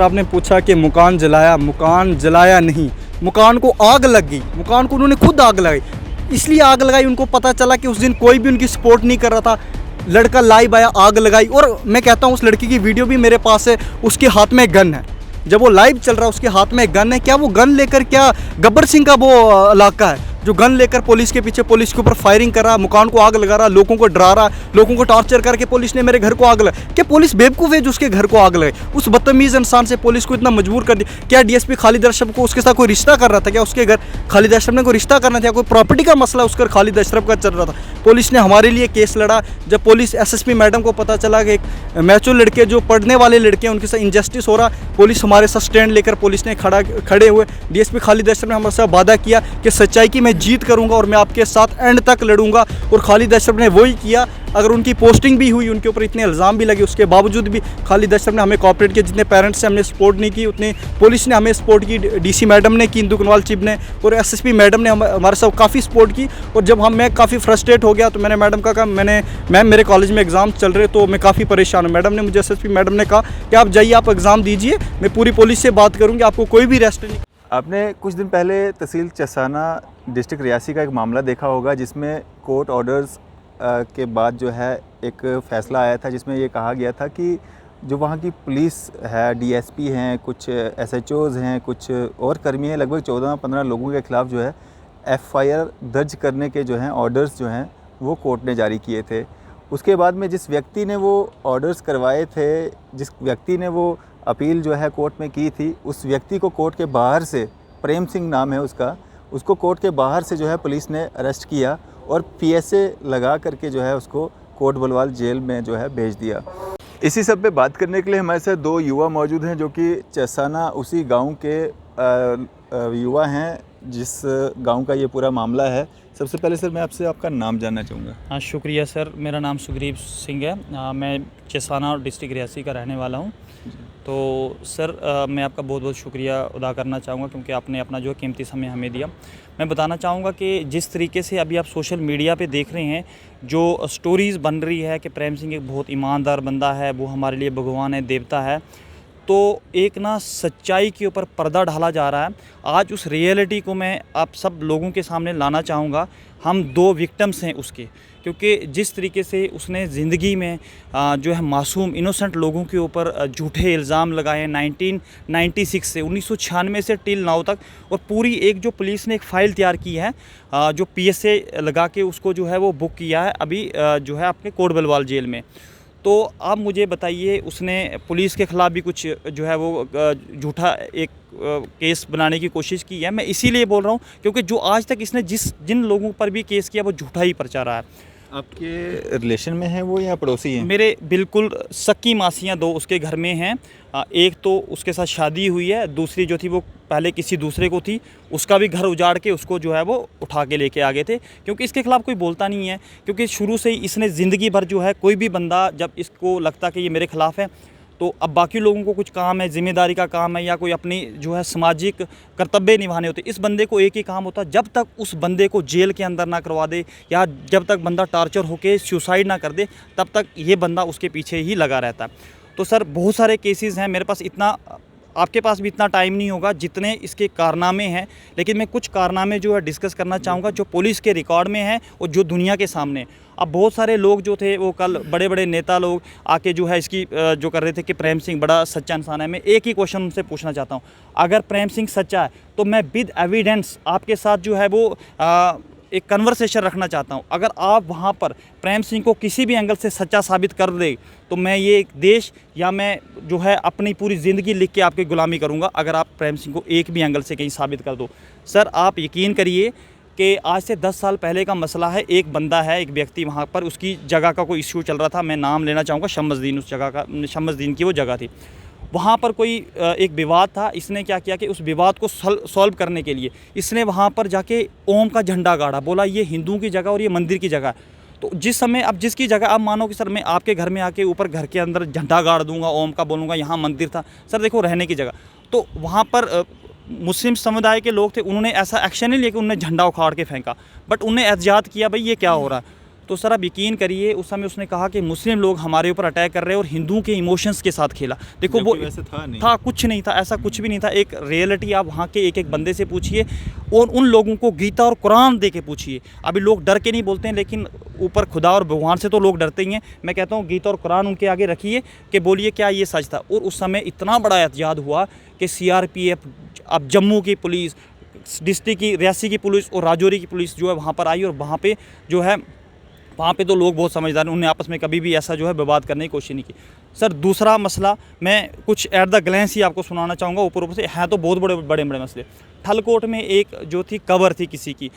आपने पूछा कि मकान जलाया नहीं, मकान को आग लग गई, मकान को उन्होंने खुद आग लगाई। इसलिए आग लगाई, उनको पता चला कि उस दिन कोई भी उनकी सपोर्ट नहीं कर रहा था। लड़का लाइव आया, आग लगाई। और मैं कहता हूँ उस लड़की की वीडियो भी मेरे पास है, उसके हाथ में गन है। जब वो लाइव चल रहा है उसके हाथ में गन है। क्या वो गन लेकर, क्या गब्बर सिंह का वो इलाका है जो गन लेकर पुलिस के पीछे, पुलिस के ऊपर फायरिंग कर रहा, मकान को आग लगा रहा, लोगों को डरा रहा, लोगों को टॉर्चर करके पुलिस ने मेरे घर को आग लगा? क्या पुलिस बेवकूफ़ है जो उसके घर को आग लगे? उस बदतमीज़ इंसान से पुलिस को इतना मजबूर कर दिया। क्या डीएसपी खालिद अशरफ को उसके साथ कोई रिश्ता कर रहा था? क्या उसके घर खालिद अशरफ ने कोई रिश्ता करना था? कोई प्रॉपर्टी का मसला उसका खालिद अशरफ का चल रहा था? पुलिस ने हमारे लिए केस लड़ा। जब पुलिस एसएसपी मैडम को पता चला कि एक मैचुर लड़के जो पढ़ने वाले लड़के हैं उनके साथ इंजस्टिस हो रहा, पुलिस हमारे साथ स्टैंड लेकर पुलिस ने खड़े हुए। डीएसपी खालिद अशरफ ने हमारे साथ वादा किया कि सच्चाई की मैं जीत करूंगा और मैं आपके साथ एंड तक लड़ूंगा। और खालिद अशरफ ने वही किया। अगर उनकी पोस्टिंग भी हुई, उनके ऊपर इतने इल्ज़ाम भी लगे, उसके बावजूद भी खालिद अशरफ ने हमें कॉपरेट किया। जितने पेरेंट्स से हमने सपोर्ट नहीं की उतने पुलिस ने हमें सपोर्ट की। डीसी मैडम ने की, इंदु कुनवाल चीफ ने, और एसएसपी मैडम ने हमारे साथ काफ़ी सपोर्ट की। और जब मैं काफ़ी फ्रस्ट्रेट हो गया तो मैंने मैडम का कहा, मैम मेरे कॉलेज में एग्ज़ाम चल रहे तो मैं काफ़ी परेशान हूँ। मैडम ने मुझे, एसएसपी मैडम ने कहा कि आप जाइए, आप एग्ज़ाम दीजिए, मैं पूरी पुलिस से बात करूँगी, आपको कोई भी रेस्ट नहीं। आपने कुछ दिन पहले तहसील चसाना डिस्ट्रिक्ट रियासी का एक मामला देखा होगा जिसमें कोर्ट ऑर्डर्स के बाद जो है एक फ़ैसला आया था जिसमें ये कहा गया था कि जो वहाँ की पुलिस है, डीएसपी हैं, कुछ एसएचओज़ हैं, कुछ और कर्मी हैं, लगभग 14-15 लोगों के ख़िलाफ़ जो है एफआईआर दर्ज करने के जो हैं ऑर्डर्स जो हैं वो कोर्ट ने जारी किए थे। उसके बाद में जिस व्यक्ति ने वो ऑर्डर्स करवाए थे, जिस व्यक्ति ने वो अपील जो है कोर्ट में की थी, उस व्यक्ति को कोर्ट के बाहर से, प्रेम सिंह नाम है उसको कोर्ट के बाहर से जो है पुलिस ने अरेस्ट किया और पीएसए लगा करके जो है उसको कोट बलवाल जेल में जो है भेज दिया। इसी सब पे बात करने के लिए हमारे साथ दो युवा मौजूद हैं जो कि चसाना उसी गांव के युवा हैं जिस गांव का ये पूरा मामला है। सबसे पहले सर मैं आपसे आपका नाम जानना चाहूँगा। हाँ, शुक्रिया सर। मेरा नाम सुग्रीव सिंह है। मैं चसाना और डिस्ट्रिक्ट रियासी का रहने वाला हूँ। तो सर मैं आपका बहुत बहुत शुक्रिया अदा करना चाहूँगा क्योंकि आपने अपना जो कीमती समय हमें दिया। मैं बताना चाहूँगा कि जिस तरीके से अभी आप सोशल मीडिया पे देख रहे हैं, जो स्टोरीज़ बन रही है कि प्रेम सिंह एक बहुत ईमानदार बंदा है, वो हमारे लिए भगवान है, देवता है, तो एक ना सच्चाई के ऊपर पर्दा डाला जा रहा है। आज उस रियलिटी को मैं आप सब लोगों के सामने लाना चाहूँगा। हम दो विक्टिम्स हैं उसके, क्योंकि जिस तरीके से उसने ज़िंदगी में जो है मासूम इनोसेंट लोगों के ऊपर झूठे इल्ज़ाम लगाए 1996 से 1996 से टिल नाउ तक, और पूरी एक जो पुलिस ने एक फ़ाइल तैयार की है जो पीएसए लगा के उसको जो है वो बुक किया है अभी जो है आपके कोट बलवाल जेल में। तो आप मुझे बताइए, उसने पुलिस के ख़िलाफ़ भी कुछ जो है वो झूठा एक केस बनाने की कोशिश की है। मैं इसीलिए बोल रहा हूँ क्योंकि जो आज तक इसने जिन लोगों पर भी केस किया वो झूठा ही पर्चा रहा है। आपके रिलेशन में है वो या पड़ोसी हैं? मेरे बिल्कुल सक्की मासियाँ दो उसके घर में हैं। एक तो उसके साथ शादी हुई है, दूसरी जो थी वो पहले किसी दूसरे को थी, उसका भी घर उजाड़ के उसको जो है वो उठा के लेके आ गए थे, क्योंकि इसके खिलाफ़ कोई बोलता नहीं है। क्योंकि शुरू से ही इसने ज़िंदगी भर जो है, कोई भी बंदा जब इसको लगता कि ये मेरे ख़िलाफ़ है, तो अब बाकी लोगों को कुछ काम है, ज़िम्मेदारी का काम है या कोई अपनी जो है सामाजिक कर्तव्य निभाने होते, इस बंदे को एक ही काम होता है, जब तक उस बंदे को जेल के अंदर ना करवा दे या जब तक बंदा टार्चर होके सुसाइड ना कर दे, तब तक ये बंदा उसके पीछे ही लगा रहता है। तो सर बहुत सारे केसेस हैं, मेरे पास इतना, आपके पास भी इतना टाइम नहीं होगा जितने इसके कारनामे हैं, लेकिन मैं कुछ कारनामे जो है डिस्कस करना चाहूँगा जो पुलिस के रिकॉर्ड में हैं और जो दुनिया के सामने। अब बहुत सारे लोग जो थे वो कल बड़े बड़े नेता लोग आके जो है इसकी जो कर रहे थे कि प्रेम सिंह बड़ा सच्चा इंसान है। मैं एक ही क्वेश्चन उनसे पूछना चाहता हूँ, अगर प्रेम सिंह सच्चा है तो मैं विद एविडेंस आपके साथ जो है वो एक कन्वर्सेशन रखना चाहता हूँ। अगर आप वहाँ पर प्रेम सिंह को किसी भी एंगल से सच्चा साबित कर दे तो मैं ये एक देश या मैं जो है अपनी पूरी ज़िंदगी लिख के आपकी गुलामी करूँगा, अगर आप प्रेम सिंह को एक भी एंगल से कहीं साबित कर दो। सर आप यकीन करिए कि आज से 10 साल पहले का मसला है। एक बंदा है, एक व्यक्ति वहाँ पर, उसकी जगह का कोई इश्यू चल रहा था, मैं नाम लेना चाहूँगा शमसदीन, उस जगह का शमसदीन की वो जगह थी। वहाँ पर कोई एक विवाद था। इसने क्या किया कि उस विवाद को सॉल्व करने के लिए इसने वहाँ पर जाके ओम का झंडा गाड़ा, बोला ये हिंदुओं की जगह और ये मंदिर की जगह। तो जिस समय अब जिसकी जगह, आप मानो कि सर मैं आपके घर में आके ऊपर घर के अंदर झंडा गाड़ दूंगा, ओम का बोलूँगा यहाँ मंदिर था, सर देखो रहने की जगह। तो वहाँ पर मुस्लिम समुदाय के लोग थे, उन्होंने ऐसा एक्शन नहीं लिया कि उन्होंने झंडा उखाड़ के फेंका, बट उन्होंने एहतियात किया भाई ये क्या हो रहा है। तो सर आप यकीन करिए उस समय उसने कहा कि मुस्लिम लोग हमारे ऊपर अटैक कर रहे हैं और हिंदुओं के इमोशंस के साथ खेला। देखो वो वैसे था नहीं, था कुछ नहीं था, ऐसा कुछ भी नहीं था। एक रियलिटी आप वहाँ के एक एक बंदे से पूछिए और उन लोगों को गीता और कुरान दे के पूछिए। अभी लोग डर के नहीं बोलते हैं, लेकिन ऊपर खुदा और भगवान से तो लोग डरते ही हैं। मैं कहता हूँ गीता और कुरान उनके आगे रखिए कि बोलिए क्या ये सच था। और उस समय इतना बड़ा एहतजाज हुआ कि CRPF, अब जम्मू की पुलिस, डिस्ट्रिक्ट की रियासी की पुलिस और राजौरी की पुलिस जो है वहाँ पर आई। और वहाँ पे जो है वहाँ पे तो लोग बहुत समझदार हैं, उन्होंने आपस में कभी भी ऐसा जो है विवाद करने की कोशिश नहीं की। सर दूसरा मसला मैं कुछ एट द ग्लैंस ही आपको सुनाना चाहूँगा, ऊपर ऊपर से हैं तो बहुत बड़े बड़े बड़े मसले। ठलकोट में एक जो थी कबर थी किसी की,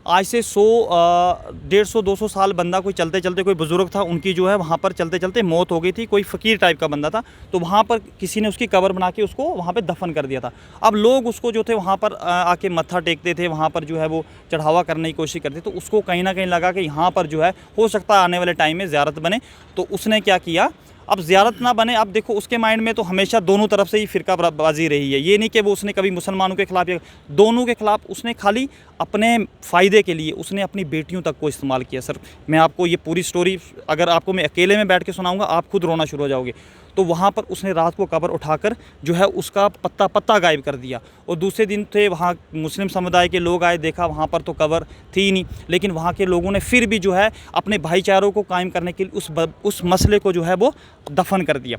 आज से 100-150-200 साल बंदा कोई चलते चलते, कोई बुज़ुर्ग था, उनकी जो है वहाँ पर चलते चलते मौत हो गई थी। कोई फ़कीर टाइप का बंदा था, तो वहाँ पर किसी ने उसकी कबर बना के उसको वहाँ पे दफन कर दिया था। अब लोग उसको जो थे वहाँ पर आके मत्था टेकते थे, वहाँ पर जो है वो चढ़ावा करने की कोशिश करते। तो उसको कहीं ना कहीं लगा कि यहाँ पर जो है हो सकता है आने वाले टाइम में ज़ियारत बने। तो उसने क्या किया, अब ज़ियारत ना बने, अब देखो उसके माइंड में तो हमेशा दोनों तरफ से ही फ़िरकाबाजी रही है। ये नहीं कि वो उसने कभी मुसलमानों के ख़िलाफ़ या दोनों के ख़िलाफ़, उसने खाली अपने फ़ायदे के लिए उसने अपनी बेटियों तक को इस्तेमाल किया। सर मैं आपको ये पूरी स्टोरी अगर आपको मैं अकेले में बैठ के सुनाऊंगा आप खुद रोना शुरू हो जाओगे। तो वहाँ पर उसने रात को कब्र उठाकर जो है उसका पत्ता पत्ता गायब कर दिया। और दूसरे दिन थे वहाँ मुस्लिम समुदाय के लोग आए, देखा वहाँ पर तो कब्र थी नहीं, लेकिन वहाँ के लोगों ने फिर भी जो है अपने भाईचारों को कायम करने के लिए उस मसले को जो है वो दफन कर दिया।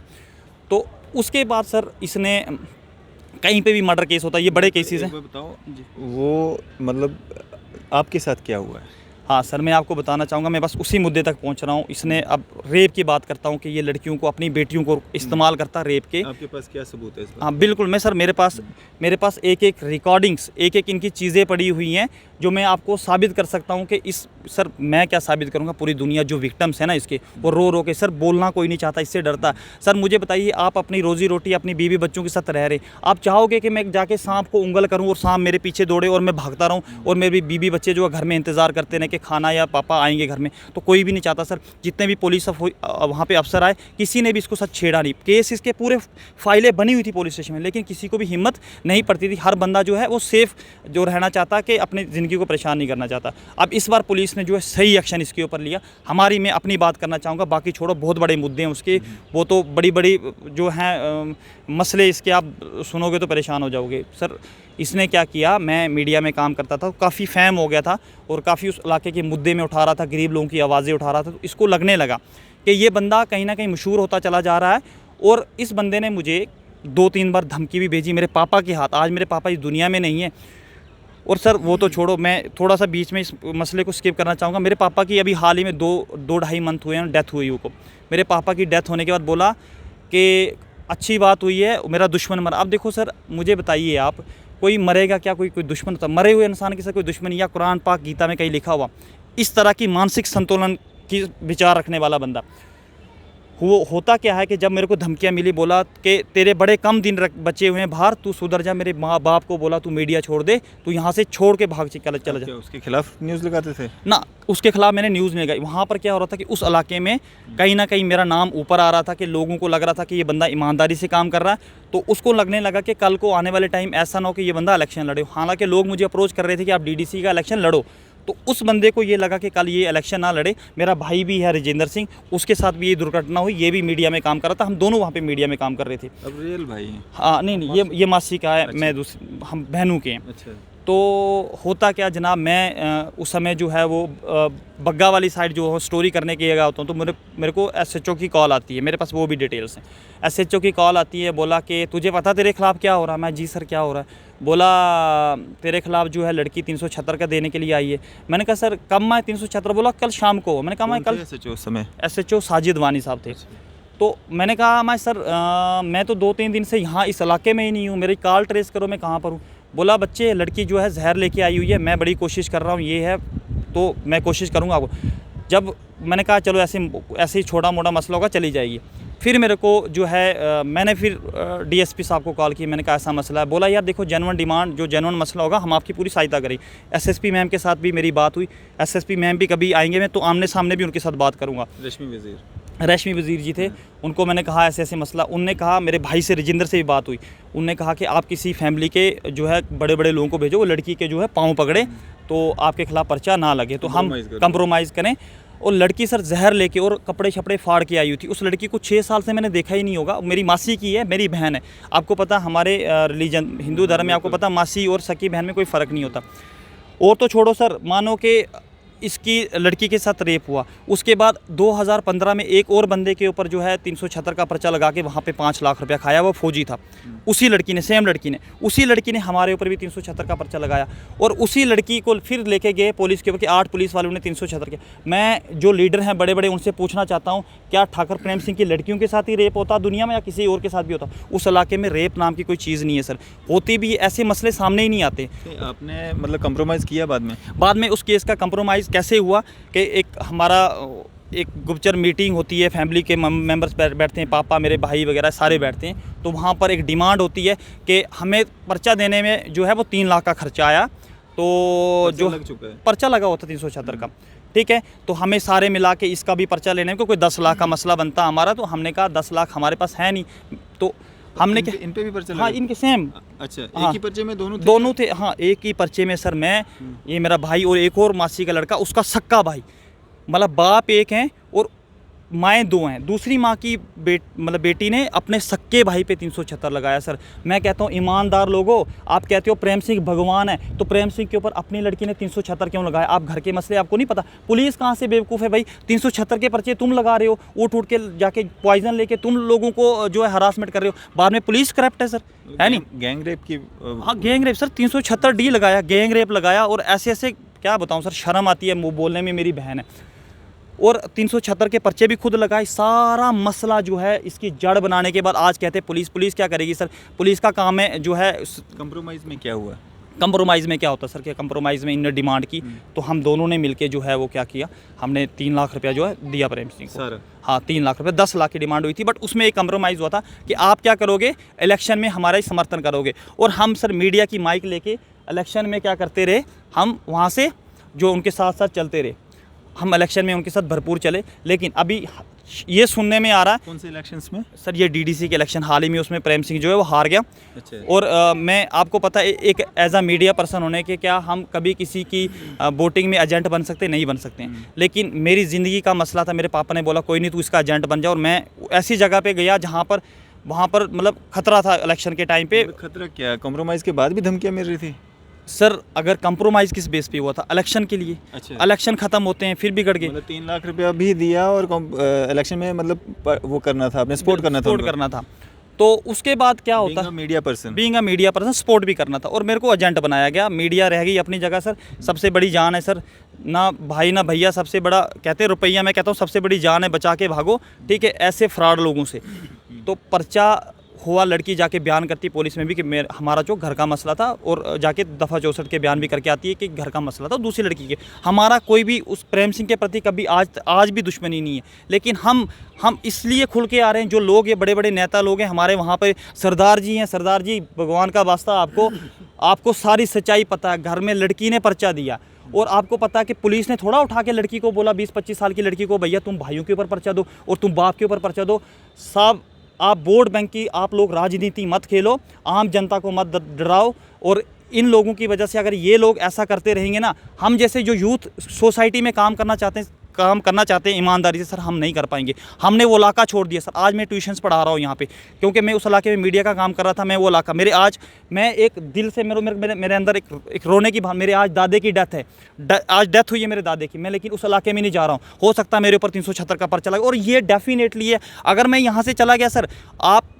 तो उसके बाद सर इसने कहीं पे भी मर्डर केस होता है, ये बड़े केसेस हैं। बताओ वो मतलब आपके साथ क्या हुआ है? हाँ सर मैं आपको बताना चाहूँगा, मैं बस उसी मुद्दे तक पहुँच रहा हूँ। इसने अब रेप की बात करता हूँ कि ये लड़कियों को, अपनी बेटियों को इस्तेमाल करता रेप के। आपके पास क्या सबूत है इस पर? हाँ बिल्कुल, मैं सर मेरे पास एक एक रिकॉर्डिंग्स, एक एक इनकी चीज़ें पड़ी हुई हैं जो मैं आपको साबित कर सकता हूँ कि इस सर मैं क्या साबित करूँगा, पूरी दुनिया जो विक्टिम्स है ना इसके, वो रो रो के सर बोलना कोई नहीं चाहता, इससे डरता। सर मुझे बताइए, आप अपनी रोज़ी रोटी अपनी बीवी बच्चों के साथ रह रहे, आप चाहोगे कि मैं जाके सांप को उंगल करूँ और सांप मेरे पीछे दौड़े और मैं भागता रहूँ और मेरी बीवी बच्चे जो है घर में इंतज़ार करते रहें कि खाना या पापा आएंगे घर में? तो कोई भी नहीं चाहता सर। जितने भी पुलिस वहाँ पे अफसर आए, किसी ने भी इसको सच छेड़ा नहीं। केस इसके पूरे फाइलें बनी हुई थी पुलिस स्टेशन में, लेकिन किसी को भी हिम्मत नहीं पड़ती थी। हर बंदा जो है वो सेफ़ जो रहना चाहता कि अपनी ज़िंदगी को परेशान नहीं करना चाहता। अब इस बार पुलिस ने जो है सही एक्शन इसके ऊपर लिया। हमारी मैं अपनी बात करना चाहूँगा, बाकी छोड़ो, बहुत बड़े मुद्दे हैं उसके, वो तो बड़ी बड़ी जो हैं मसले इसके, आप सुनोगे तो परेशान हो जाओगे। सर इसने क्या किया, मैं मीडिया में काम करता था, काफ़ी फेम हो गया था और काफ़ी उस इलाके के मुद्दे में उठा रहा था, गरीब लोगों की आवाज़ें उठा रहा था। तो इसको लगने लगा कि ये बंदा कहीं ना कहीं मशहूर होता चला जा रहा है। और इस बंदे ने मुझे 2-3 बार धमकी भी भेजी मेरे पापा के हाथ। आज मेरे पापा इस दुनिया में नहीं है। और सर वो तो छोड़ो, मैं थोड़ा सा बीच में इस मसले को स्किप करना चाहूँगा। मेरे पापा की अभी हाल ही में 2-2.5 मंथ हुए हैं डेथ हुई उनको। मेरे पापा की डेथ होने के बाद बोला कि अच्छी बात हुई है, मेरा दुश्मन मरा। अब देखो सर मुझे बताइए, आप कोई मरेगा क्या, कोई दुश्मन होता? मरे हुए इंसान के साथ कोई दुश्मनी, या कुरान पाक गीता में कहीं लिखा हुआ? इस तरह की मानसिक संतुलन की विचार रखने वाला बंदा होता क्या है कि जब मेरे को धमकियाँ मिली, बोला कि तेरे बड़े कम दिन बचे हुए हैं बाहर, तू सुधर जा। मेरे माँ बाप को बोला तू मीडिया छोड़ दे, तू यहाँ से छोड़ के भाग चला जा। उसके खिलाफ न्यूज़ लगाते थे ना? उसके खिलाफ मैंने न्यूज़ नहीं लगाई। वहाँ पर क्या हो रहा था कि उस इलाके में कहीं ना कहीं मेरा नाम ऊपर आ रहा था कि लोगों को लग रहा था कि ये बंदा ईमानदारी से काम कर रहा है। तो उसको लगने लगा कि कल को आने वाले टाइम ऐसा ना हो कि ये बंदा इलेक्शन लड़े। हालांकि लोग मुझे अप्रोच कर रहे थे कि आप DDC का इलेक्शन लड़ो। तो उस बंदे को ये लगा कि कल ये इलेक्शन ना लड़े। मेरा भाई भी है राजेंद्र सिंह, उसके साथ भी ये दुर्घटना हुई, ये भी मीडिया में काम कर रहा था, हम दोनों वहाँ पे मीडिया में काम कर रहे थे। अब रियल भाई हैं? हाँ नहीं, ये मासी का है। अच्छा। मैं हम बहनों के हैं। अच्छा। तो होता क्या जनाब, मैं उस समय जो है वो बग्गा वाली साइड जो स्टोरी करने की जगह होता हूँ, तो मेरे को SHO की कॉल आती है, मेरे पास वो भी डिटेल्स हैं। SHO की कॉल आती है, बोला कि तुझे पता तेरे खिलाफ़ क्या हो रहा है? मैं जी सर क्या हो रहा है? बोला तेरे खिलाफ़ जो है लड़की 376 का देने के लिए आई है। मैंने कहा सर कब मैं 376? बोला कल शाम को। मैंने कहा मैं कल SHO उस समय? SHO साजिद वानी साहब थे। तो मैंने कहा मैं सर मैं तो 2-3 दिन से यहाँ इस इलाके में ही नहीं हूँ, मेरी कॉल ट्रेस करो, मैं कहाँ पर हूँ? बोला बच्चे लड़की जो है जहर लेके आई हुई है, मैं बड़ी कोशिश कर रहा हूँ, ये है तो मैं कोशिश करूँगा आपको। जब मैंने कहा चलो ऐसे ही छोटा मोटा मसला होगा, चली जाएगी। फिर मेरे को जो है मैंने फिर DSP साहब को कॉल की, मैंने कहा ऐसा मसला है। बोला यार देखो जेन्युइन डिमांड, जो जेन्युइन मसला होगा हम आपकी पूरी सहायता करें। SSP मैम के साथ भी मेरी बात हुई, SSP मैम भी कभी आएंगे, मैं तो आमने सामने भी उनके साथ बात करूँगा। रश्मि वज़ीर जी थे, उनको मैंने कहा ऐसे ऐसे मसला। उनने कहा, मेरे भाई से राजेंद्र से भी बात हुई, उनने कहा कि आप किसी फैमिली के जो है बड़े बड़े लोगों को भेजो, वो लड़की के जो है पाँव पकड़े तो आपके खिलाफ़ पर्चा ना लगे, तो हम कंप्रोमाइज़ करें। और लड़की सर जहर लेके और कपड़े शपड़े फाड़ के आई हुई थी। उस लड़की को 6 साल से मैंने देखा ही नहीं होगा। मेरी मासी की है, मेरी बहन है। आपको पता हमारे रिलीजन हिंदू धर्म में आपको पता मासी और सकी बहन में कोई फ़र्क नहीं होता। और तो छोड़ो सर, मानो कि इसकी लड़की के साथ रेप हुआ, उसके बाद 2015 में एक और बंदे के ऊपर जो है 376 का पर्चा लगा के वहाँ पे 5 लाख रुपया खाया। वो फौजी था, उसी लड़की ने, सेम लड़की ने, उसी लड़की ने हमारे ऊपर भी 376 का पर्चा लगाया। और उसी लड़की को फिर लेके गए पुलिस के ऊपर कि 8 पुलिस वालों ने 376 के। मैं जो लीडर हैं बड़े बड़े, उनसे पूछना चाहता हूँ, क्या ठाकुर प्रेम सिंह की लड़कियों के साथ ही रेप होता दुनिया में, या किसी और के साथ भी होता? उस इलाके में रेप नाम की कोई चीज़ नहीं है सर। होती भी ऐसे मसले सामने ही नहीं आते। आपने मतलब कंप्रोमाइज़ किया बाद में उस केस का कंप्रोमाइज़ कैसे हुआ कि एक हमारा एक गुप्तचर मीटिंग होती है, फैमिली के मेंबर्स बैठते हैं, पापा मेरे भाई वगैरह सारे बैठते हैं। तो वहाँ पर एक डिमांड होती है कि हमें पर्चा देने में जो है वो 3 लाख का खर्चा आया। तो जो लग चुका है, पर्चा लगा हुआ था 376 का, ठीक है। तो हमें सारे मिला के इसका भी पर्चा लेने में कोई 10 लाख का मसला बनता हमारा। तो हमने कहा 10 लाख हमारे पास है नहीं, तो हमने क्या, इन पे भी पर्चा हाँ लगा? इनके सेम। अच्छा, एक हाँ, ही पर्चे में दोनों थे। हाँ, एक ही पर्चे में सर, मैं, ये मेरा भाई और एक और मासी का लड़का, उसका सक्का भाई, मतलब बाप एक हैं और माएँ 2 हैं। दूसरी माँ की बेटी ने अपने सक्के भाई पे 376 लगाया सर। मैं कहता हूँ ईमानदार लोगों, आप कहते हो प्रेम सिंह भगवान है, तो प्रेम सिंह के ऊपर अपनी लड़की ने 376 क्यों लगाया? आप घर के मसले आपको नहीं पता? पुलिस कहाँ से बेवकूफ़ है भाई? 376 के पर्चे तुम लगा रहे हो, उठ के जाके पॉइजन लेके तुम लोगों को जो है हरासमेंट कर रहे हो। बाद में पुलिस करप्ट है सर, है नहीं? गैंग रेप की हाँ, गैंग रेप सर, 376 डी लगाया, गैंग रेप लगाया। और ऐसे ऐसे क्या बताऊँ सर, शर्म आती है वो बोलने में। मेरी बहन है और 376 के पर्चे भी खुद लगाए। सारा मसला जो है इसकी जड़ बनाने के बाद आज कहते हैं पुलिस क्या करेगी सर? पुलिस का काम है जो है। कंप्रोमाइज़ में क्या हुआ? कंप्रोमाइज़ में क्या होता है सर? कि कंप्रोमाइज़ में इनने डिमांड की, तो हम दोनों ने मिलके जो है वो क्या किया, हमने 3 लाख रुपया जो है दिया प्रेम सिंह को सर। हाँ, 3 लाख रुपये, 10 लाख की डिमांड हुई थी। बट उसमें एक कंप्रोमाइज़ हुआ था कि आप क्या करोगे, इलेक्शन में हमारा ही समर्थन करोगे। और हम सर मीडिया की माइक लेके इलेक्शन में क्या करते रहे, हम वहाँ से जो उनके साथ साथ चलते रहे। हम इलेक्शन में उनके साथ भरपूर चले। लेकिन अभी ये सुनने में आ रहा है, कौन से इलेक्शंस में सर? ये डीडीसी के इलेक्शन हाल ही में, उसमें प्रेम सिंह जो है वो हार गया। अच्छा। और मैं आपको पता है, एक एज अ मीडिया पर्सन होने के, क्या हम कभी किसी की वोटिंग में एजेंट बन सकते? नहीं बन सकते हैं। लेकिन मेरी ज़िंदगी का मसला था, मेरे पापा ने बोला कोई नहीं, तू इसका एजेंट बन जा। और मैं ऐसी जगह पे गया जहाँ पर वहाँ पर मतलब खतरा था इलेक्शन के टाइम पे। खतरा क्या, कंप्रोमाइज़ के बाद भी धमकियाँ मिल रही थी? सर अगर कंप्रोमाइज़ किस बेस पे हुआ था? इलेक्शन के लिए। अच्छा। इलेक्शन ख़त्म होते हैं फिर बिगड़ गए। मतलब 3 लाख रुपया भी दिया और इलेक्शन में मतलब वो करना था, अपने सपोर्ट करना था। तो उसके बाद क्या होता है, media person, being a media person support भी करना था। और मेरे को एजेंट बनाया गया। मीडिया रह गई अपनी जगह सर, सबसे बड़ी जान है सर, ना भाई ना भैया, सबसे बड़ा कहते हैं रुपया, मैं कहता हूँ सबसे बड़ी जान है, बचा के भागो, ठीक है, ऐसे फ्रॉड लोगों से। तो पर्चा हुआ, लड़की जाके बयान करती पुलिस में भी कि हमारा जो घर का मसला था, और जाके दफ़ा 64 के बयान भी करके आती है कि घर का मसला था दूसरी लड़की के। हमारा कोई भी उस प्रेम सिंह के प्रति कभी आज भी दुश्मनी नहीं है। लेकिन हम इसलिए खुल के आ रहे हैं, जो लोग ये बड़े बड़े नेता लोग हैं हमारे वहाँ पर, सरदार जी हैं, सरदार जी भगवान का वास्ता आपको सारी सच्चाई पता है। घर में लड़की ने पर्चा दिया और आपको पता है कि पुलिस ने थोड़ा उठा के लड़की को बोला, 20-25 साल की लड़की को, भैया तुम भाइयों के ऊपर पर्चा दो और तुम बाप के ऊपर पर्चा दो। साहब, आप वोट बैंक की आप लोग राजनीति मत खेलो, आम जनता को मत डराओ। और इन लोगों की वजह से अगर ये लोग ऐसा करते रहेंगे ना, हम जैसे जो यूथ सोसाइटी में काम करना चाहते हैं ईमानदारी से, सर हम नहीं कर पाएंगे। हमने वो इलाका छोड़ दिया सर। आज मैं ट्यूशन्स पढ़ा रहा हूँ यहाँ पे, क्योंकि मैं उस इलाके में मीडिया का काम कर रहा था। मैं वो इलाका मैं एक दिल से मेरे अंदर एक रोने की मेरे आज दादे की डेथ है, आज डेथ हुई है मेरे दादे की। मैं लेकिन उस इलाके में नहीं जा रहा हूँ। हो सकता है मेरे ऊपर 376 का पर्चा लगा, और ये डेफिनेटली है। अगर मैं यहाँ से चला गया सर,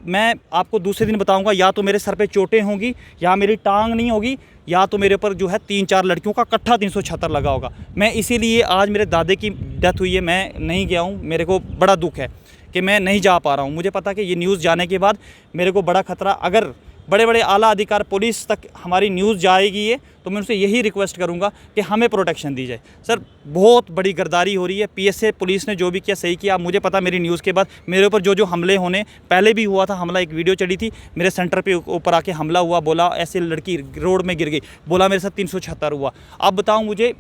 मैं आपको दूसरे दिन बताऊँगा, या तो मेरे सर पर चोटें होंगी, या मेरी टांग नहीं होगी, या तो मेरे ऊपर जो है 3-4 लड़कियों का इकट्ठा 376 लगा होगा। मैं इसीलिए आज मेरे दादे की डेथ हुई है, मैं नहीं गया हूँ। मेरे को बड़ा दुख है कि मैं नहीं जा पा रहा हूँ। मुझे पता कि ये न्यूज़ जाने के बाद मेरे को बड़ा खतरा, अगर बड़े बड़े आला अधिकार पुलिस तक हमारी न्यूज़ जाएगी ये, तो मैं उनसे यही रिक्वेस्ट करूंगा कि हमें प्रोटेक्शन दी जाए। सर बहुत बड़ी गद्दारी हो रही है। पीएसए पुलिस ने जो भी किया सही किया। मुझे पता मेरी न्यूज़ के बाद मेरे ऊपर जो हमले होने, पहले भी हुआ था हमला, एक वीडियो चढ़ी थी, मेरे सेंटर पे ऊपर आके हमला हुआ, बोला ऐसे लड़की रोड में गिर गई, बोला मेरे साथ 376 हुआ। अब बताऊँ मुझे,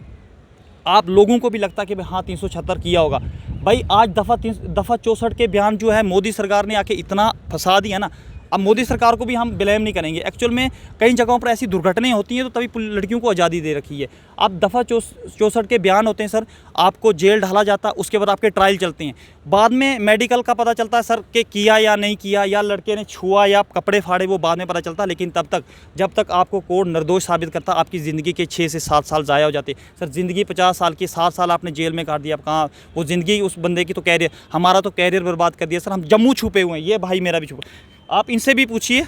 आप लोगों को भी लगता कि हाँ 376 किया होगा। भाई आज दफ़ा 64 के बयान जो है मोदी सरकार ने आके इतना फंसा दिया ना, अब मोदी सरकार को भी हम ब्लेम नहीं करेंगे। एक्चुअल में कई जगहों पर ऐसी दुर्घटनाएं होती हैं तो तभी लड़कियों को आज़ादी दे रखी है। आप दफ़ा 64 के बयान होते हैं सर, आपको जेल ढाला जाता है, उसके बाद आपके ट्रायल चलते हैं, बाद में मेडिकल का पता चलता है सर कि किया या नहीं किया, या लड़के ने छुआ या कपड़े फाड़े, वो बाद में पता चलता है। लेकिन तब तक जब तक आपको कोर्ट निर्दोष साबित करता, आपकी ज़िंदगी के 6 से 7 साल ज़ाया हो जाते। सर ज़िंदगी 50 साल की, 7 साल आपने जेल में काट दिया। अब कहाँ वो ज़िंदगी उस बंदे की, तो कैरियर, हमारा तो कैरियर बर्बाद कर दिया सर। हम जम्मू छुपे हुए हैं, ये भाई मेरा भी छुपा, आप इनसे भी पूछिए।